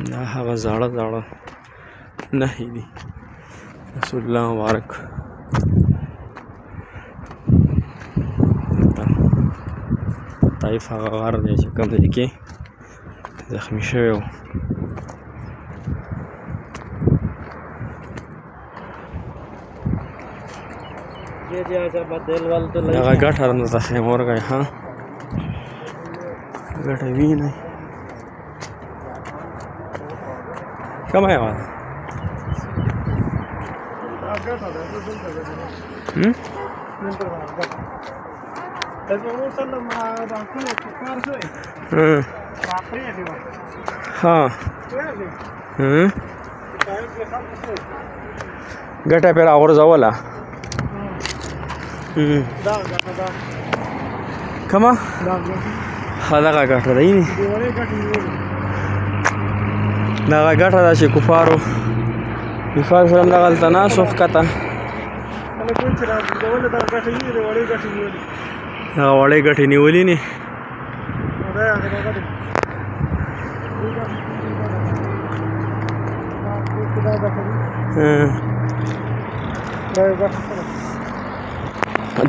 دا هغه زاړه زاړه نښې دي. رسول الله مبارک طایف هغه غر دی چې کوم ځای کې زخمي شوی و. دغه ګټه راته خیمه ورکوي ها ګټه وینئ کومه یوه ده ګټه پرې راغورځوله کومه دغه ګټه ده یعنې دغه ګټه ده چې کفارو نفاق سلم دغه هلته ناست و ښکته دغه وړې ګټې نیولي نې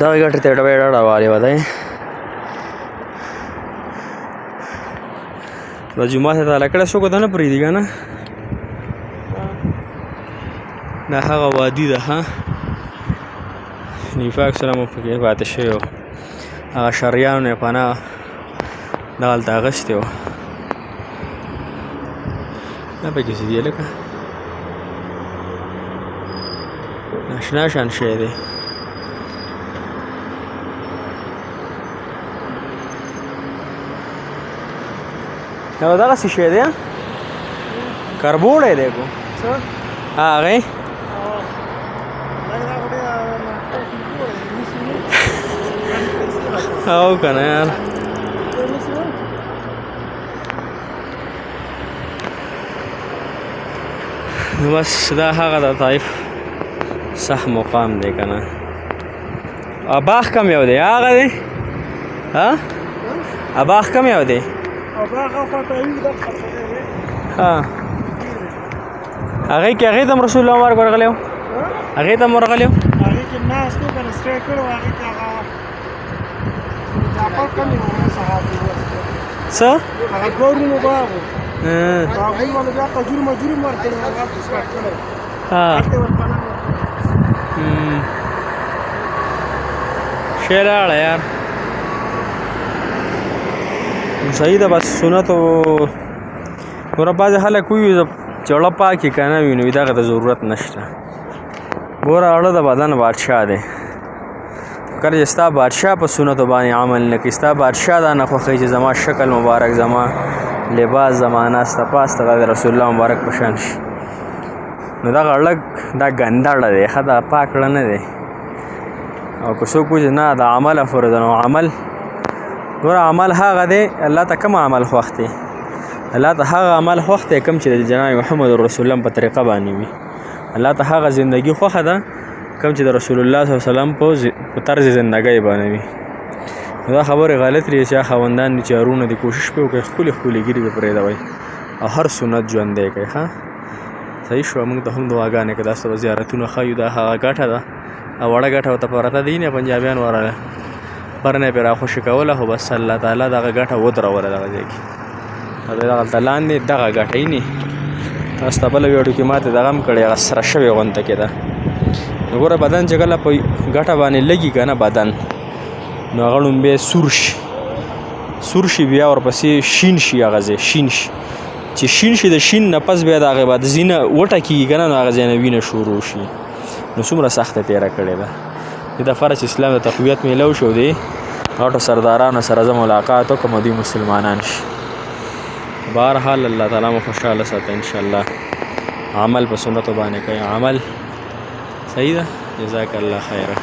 دغه ګټې ته ډبې ډډه والې وه دی د جومات ته تاله کړه څوک ورته نه پرېږدي که نه دا هغه وادي ده ها نبي پاک سلام پکې پاتې شوی و هغه شریانو یې پناه دغلته اخیستې وه دا پکې څه دي هلکه اشنا شان شی دی دا دغسې شی دی کربوړی دی کو هغې او که نه یار نو بس دا هغه د طایف صح مقام دی که نه باغ کم یو دی هغه دی باغ کم یو دی هغې کې هغې ته هم رسول الله مبارک ورغلی و هغې ته هم ورغلی و هغې کې ناست و که نه سپی کړی و هغې کې هغه جعفر کم یو صحابي څه هغه دوه رومو باغ و هغوی باندې بیا تجرم مجرم ورکړی هغه سپاټ کړی هلته ورپناه شی لاړه یار صحیح ده بس سنت و ګوره بعضې خلک ووي چړه پاکې که نه وي نو دغه ته ضرورت نشته ګوره اړه د بدن بادشاه دی کله چې ستا بادشاه په سنتو باندې عمل نه کوي ستا بادشاه دا نه خوښوي چې زما شکل مبارک زما لباس زما ناسته پاسته دا د رسول الله مبارک په شان شي نو دغه اړه دا ګنده اړه دی ښه دا پاک اړه نه دی او که څوک وایي چې نه د عمله فرض نو عمل ګوره عمل هغه دی الله ته کوم عمل خوښ دی الله ته هغه عمل خوښ دی کوم چې د جناب محمد رسول الله په طریقه باندې وي الله ته هغه زندگی خوښه ده کوم چې د رسول الله صلی الله علیه وسلم په طرز زندګۍ باندې وي نو دا خبرې غلط دي چې خاوندان دي چې هرونه دي کوشش پې وکړئ ښکلې ښکلې ګیرې به پرېږدوئ او هر سنت ژوندی کوئ ښه صحیح شوه موږ ته هم دعاګانې که تاسو ته به زیارتونه ښیو دا هغه ګټه ده او وړه ګټه ورته پرته دی نه پنجابیان ورله بر نه پرې راخوشي کوله خو بس الله تعالی دغه ګټه ودروله دغه ځای کې او دغلته لاندې دغه ګټه یې نه تاسو ته بله ویډیو کې ماته دغه هم کړې هغه سره شوې غونته کې ده نو ګوره بدن چې کله په ګټه باندې لګي که نه بدن نو هغه ړومبی سور شي بیا ورپسې شین شي هغه ځای شین شي چې شین شي د شین نه پس بیا د هغې بعد ځینه وټکېږي که نه نو هغه ځای نه وینه شروع شي نو څومره سخته تېره کړې ده دې دپاره چې اسلام د تقویت میلو شو دی غټو سردارانو سره زه ملاقات وکړم دوی مسلمانان شي بهرحال الله تعالی مو خوشحاله ساته انشاءالله عمل په سنتو باندې کوي عمل صحیح ده جزاک الله خیره